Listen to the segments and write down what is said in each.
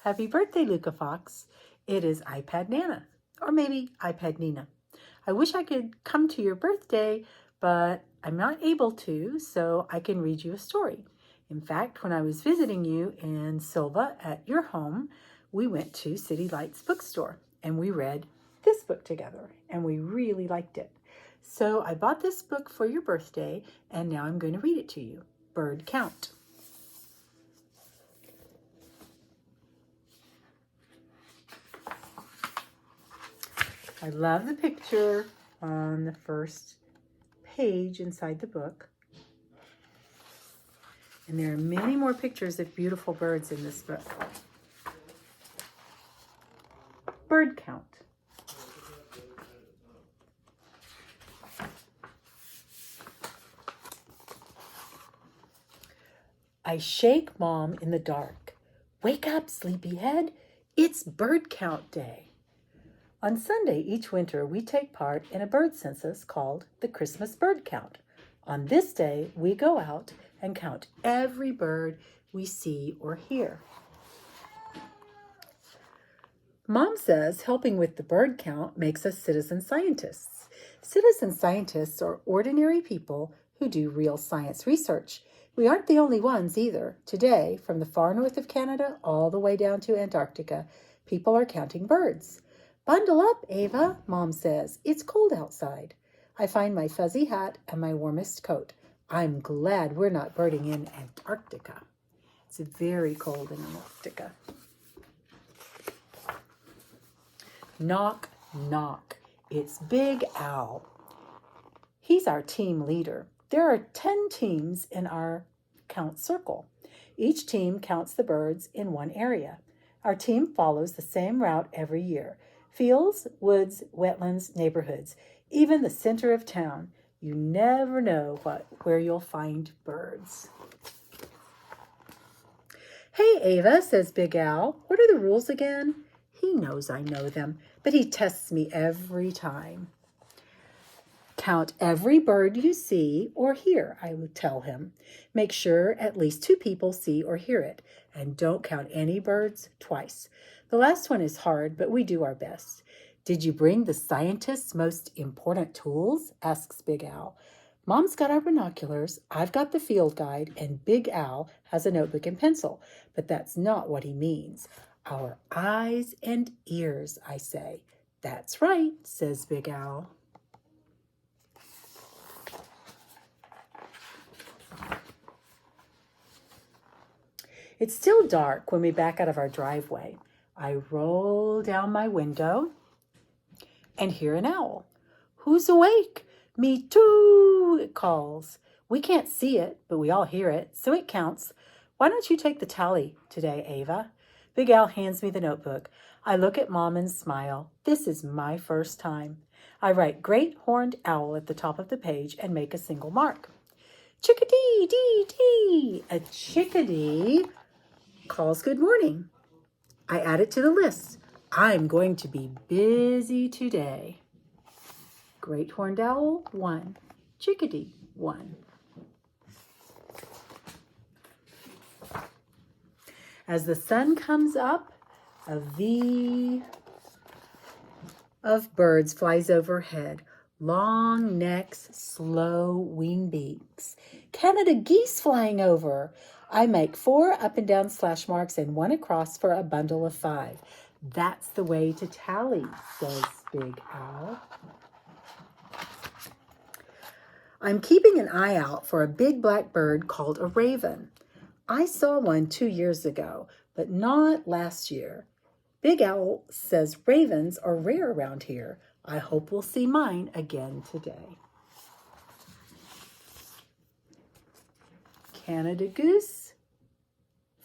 Happy birthday, Luca Fox. It is iPad Nana, or maybe iPad Nina. I wish I could come to your birthday, but I'm not able to, so I can read you a story. In fact, when I was visiting you in Silva at your home, we went to City Lights bookstore and we read this book together and we really liked it. So I bought this book for your birthday and now I'm going to read it to you. Bird Count. I love the picture on the first page inside the book. And there are many more pictures of beautiful birds in this book. Bird count. I shake Mom in the dark. Wake up, sleepyhead. It's bird count day. On Sunday each winter, we take part in a bird census called the Christmas Bird Count. On this day, we go out and count every bird we see or hear. Mom says helping with the bird count makes us citizen scientists. Citizen scientists are ordinary people who do real science research. We aren't the only ones either. Today, from the far north of Canada all the way down to Antarctica, people are counting birds. Bundle up, Ava, Mom says. It's cold outside. I find my fuzzy hat and my warmest coat. I'm glad we're not birding in Antarctica. It's very cold in Antarctica. Knock, knock. It's Big Al. He's our team leader. There are 10 teams in our count circle. Each team counts the birds in one area. Our team follows the same route every year. Fields, woods, wetlands, neighborhoods, even the center of town. You never know where you'll find birds. Hey, Ava, says Big Al. What are the rules again? He knows I know them, but he tests me every time. Count every bird you see or hear, I would tell him. Make sure at least 2 people see or hear it, and don't count any birds twice. The last one is hard, but we do our best. Did you bring the scientist's most important tools? Asks Big Al. Mom's got our binoculars, I've got the field guide, and Big Al has a notebook and pencil. But that's not what he means. Our eyes and ears, I say. That's right, says Big Al. It's still dark when we back out of our driveway. I roll down my window and hear an owl. Who's awake? Me too, it calls. We can't see it, but we all hear it, so it counts. Why don't you take the tally today, Ava? Big Al hands me the notebook. I look at Mom and smile. This is my first time. I write Great Horned Owl at the top of the page and make a single mark. Chickadee, dee, dee. A chickadee calls good morning. I add it to the list. I'm going to be busy today. Great Horned Owl, 1. Chickadee, 1. As the sun comes up, a V of birds flies overhead. Long necks, slow wing beaks. Canada geese flying over. I make 4 up and down slash marks and 1 across for a bundle of 5. That's the way to tally, says Big Al. I'm keeping an eye out for a big black bird called a raven. I saw one 2 years ago, but not last year. Big Owl says ravens are rare around here. I hope we'll see mine again today. Canada goose,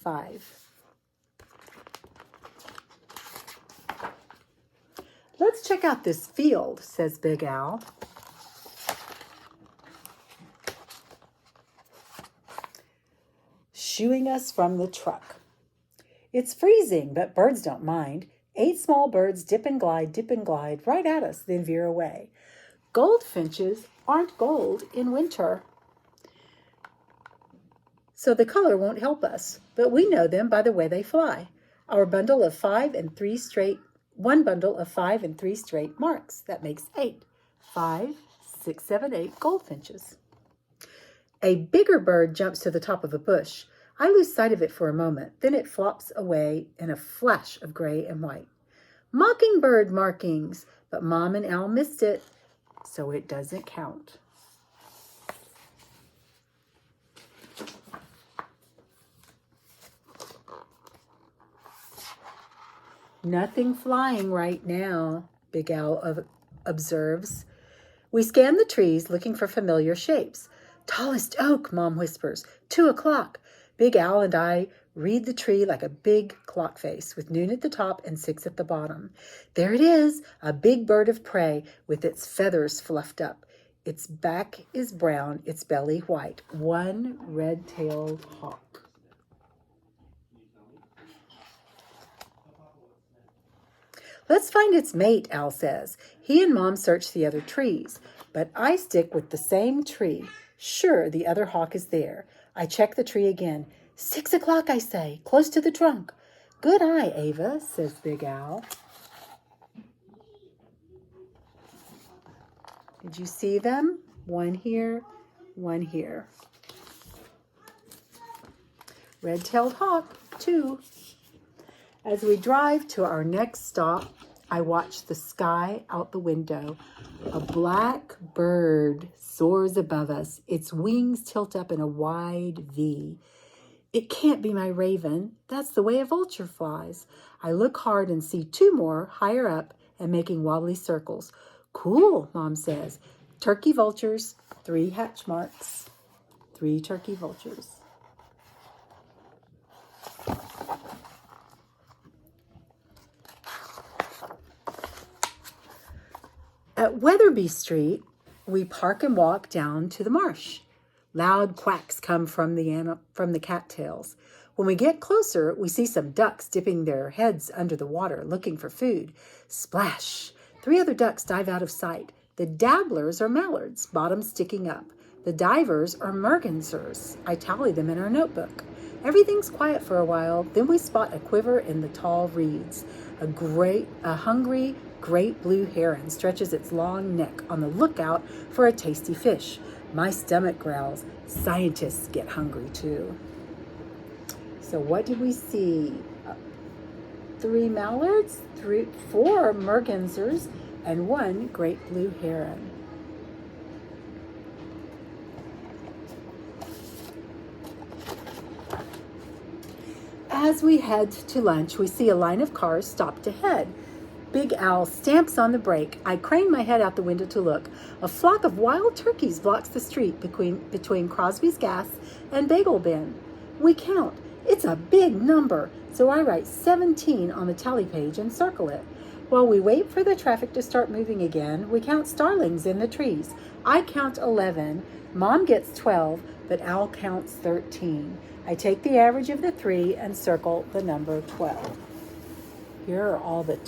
5. Let's check out this field, says Big Al. Shooing us from the truck. It's freezing, but birds don't mind. 8 small birds dip and glide right at us, then veer away. Goldfinches aren't gold in winter, so the color won't help us, but we know them by the way they fly. Our bundle of 5 and 3 straight, one bundle of 5 and 3 straight marks. That makes 8. 5, 6, 7, 8 goldfinches. A bigger bird jumps to the top of a bush. I lose sight of it for a moment. Then it flops away in a flash of gray and white. Mockingbird markings, but Mom and Al missed it, so it doesn't count. Nothing flying right now, Big Al observes. We scan the trees looking for familiar shapes. Tallest oak, Mom whispers. 2 o'clock. Big Al and I read the tree like a big clock face with noon at the top and 6 at the bottom. There it is, a big bird of prey with its feathers fluffed up. Its back is brown, its belly white. One red-tailed hawk. Let's find its mate, Al says. He and Mom search the other trees, but I stick with the same tree. Sure, the other hawk is there. I check the tree again. 6 o'clock, I say, close to the trunk. Good eye, Ava, says Big Al. Did you see them? One here, one here. Red-tailed hawk, 2. As we drive to our next stop, I watch the sky out the window. A black bird soars above us. Its wings tilt up in a wide V. It can't be my raven. That's the way a vulture flies. I look hard and see 2 more higher up and making wobbly circles. Cool, Mom says. Turkey vultures, 3 hatch marks. 3 turkey vultures. At Weatherby Street, we park and walk down to the marsh. Loud quacks come from the cattails. When we get closer, we see some ducks dipping their heads under the water, looking for food. Splash! 3 other ducks dive out of sight. The dabblers are mallards, bottoms sticking up. The divers are mergansers. I tally them in our notebook. Everything's quiet for a while. Then we spot a quiver in the tall reeds. A hungry great blue heron stretches its long neck on the lookout for a tasty fish. My stomach growls. Scientists get hungry too. So what did we see? 3 mallards, 4 mergansers, and 1 great blue heron. As we head to lunch, we see a line of cars stopped ahead. Big Al stamps on the brake. I crane my head out the window to look. A flock of wild turkeys blocks the street between Crosby's Gas and Bagel Bin. We count. It's a big number, so I write 17 on the tally page and circle it. While we wait for the traffic to start moving again, we count starlings in the trees. I count 11. Mom gets 12, but Al counts 13. I take the average of the 3 and circle the number 12. Here are all the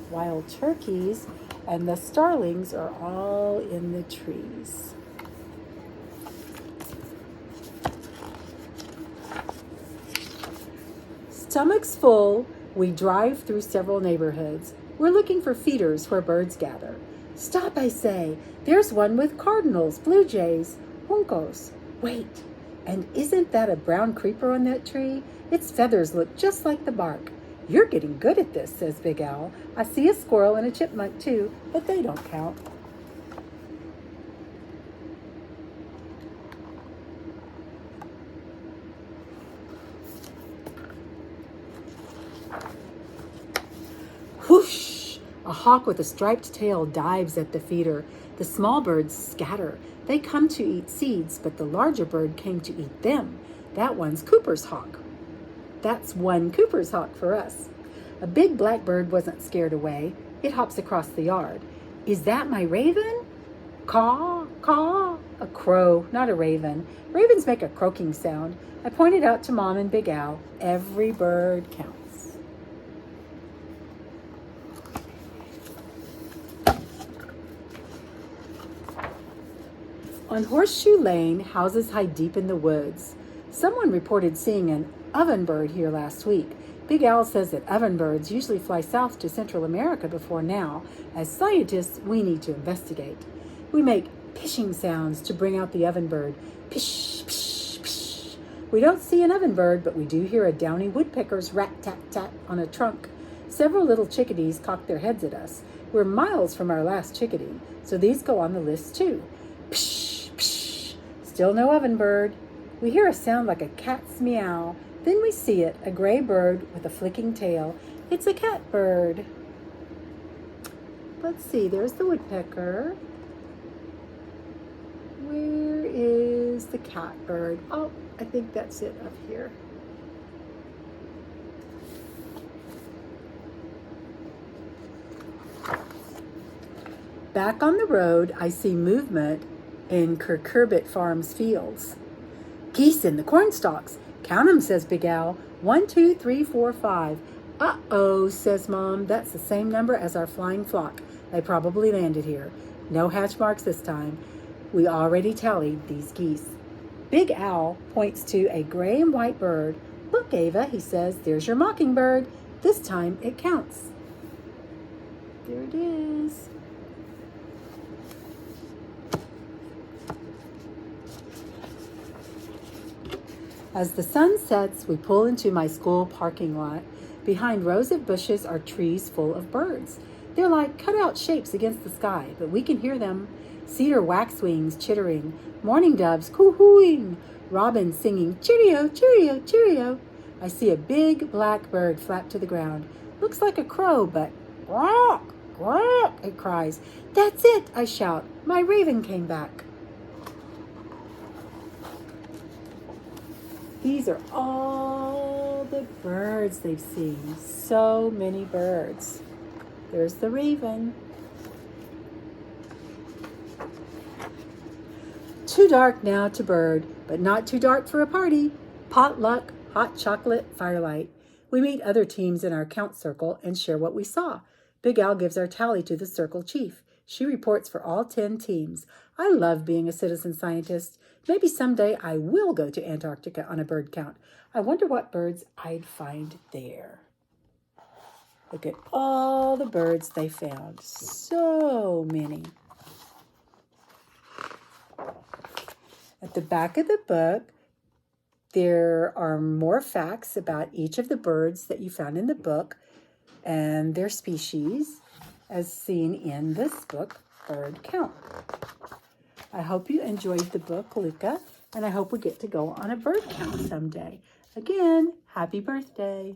wild turkeys, and the starlings are all in the trees. Stomachs full, we drive through several neighborhoods. We're looking for feeders where birds gather. Stop, I say. There's one with cardinals, blue jays, juncos. Wait, and isn't that a brown creeper on that tree? Its feathers look just like the bark. You're getting good at this, says Big Al. I see a squirrel and a chipmunk too, but they don't count. Whoosh! A hawk with a striped tail dives at the feeder. The small birds scatter. They come to eat seeds, but the larger bird came to eat them. That one's Cooper's hawk. That's one Cooper's hawk for us. A big black bird wasn't scared away. It hops across the yard. Is that my raven? Caw, caw. A crow, not a raven. Ravens make a croaking sound. I pointed out to Mom and Big Al. Every bird counts. On Horseshoe Lane, houses hide deep in the woods. Someone reported seeing an ovenbird here last week. Big Al says that ovenbirds usually fly south to Central America before now. As scientists, we need to investigate. We make pishing sounds to bring out the ovenbird. Pish, pish, pish. We don't see an ovenbird, but we do hear a downy woodpecker's rat-tat-tat on a trunk. Several little chickadees cock their heads at us. We're miles from our last chickadee, so these go on the list too. Pish, pish. Still no ovenbird. We hear a sound like a cat's meow. Then we see it, a gray bird with a flicking tail. It's a catbird. Let's see, there's the woodpecker. Where is the catbird? Oh, I think that's it up here. Back on the road, I see movement in Kirkherbert Farms fields. Geese in the corn stalks. Count 'em, says Big Al. 1, 2, 3, 4, 5. Uh-oh, says Mom. That's the same number as our flying flock. They probably landed here. No hatch marks this time. We already tallied these geese. Big Al points to a gray and white bird. Look, Ava, he says, there's your mockingbird. This time it counts. There it is. As the sun sets, we pull into my school parking lot. Behind rows of bushes are trees full of birds. They're like cutout shapes against the sky, but we can hear them. Cedar waxwings chittering, mourning doves coo-hooing, robins singing cheerio, cheerio, cheerio. I see a big black bird flap to the ground. Looks like a crow, but quack, quack, it cries. That's it, I shout. My raven came back. These are all the birds they've seen. So many birds. There's the raven. Too dark now to bird, but not too dark for a party. Potluck, hot chocolate, firelight. We meet other teams in our count circle and share what we saw. Big Al gives our tally to the circle chief. She reports for all 10 teams. I love being a citizen scientist. Maybe someday I will go to Antarctica on a bird count. I wonder what birds I'd find there. Look at all the birds they found. So many. At the back of the book, there are more facts about each of the birds that you found in the book and their species, as seen in this book, Bird Count. I hope you enjoyed the book, Luca, and I hope we get to go on a bird count someday. Again, happy birthday.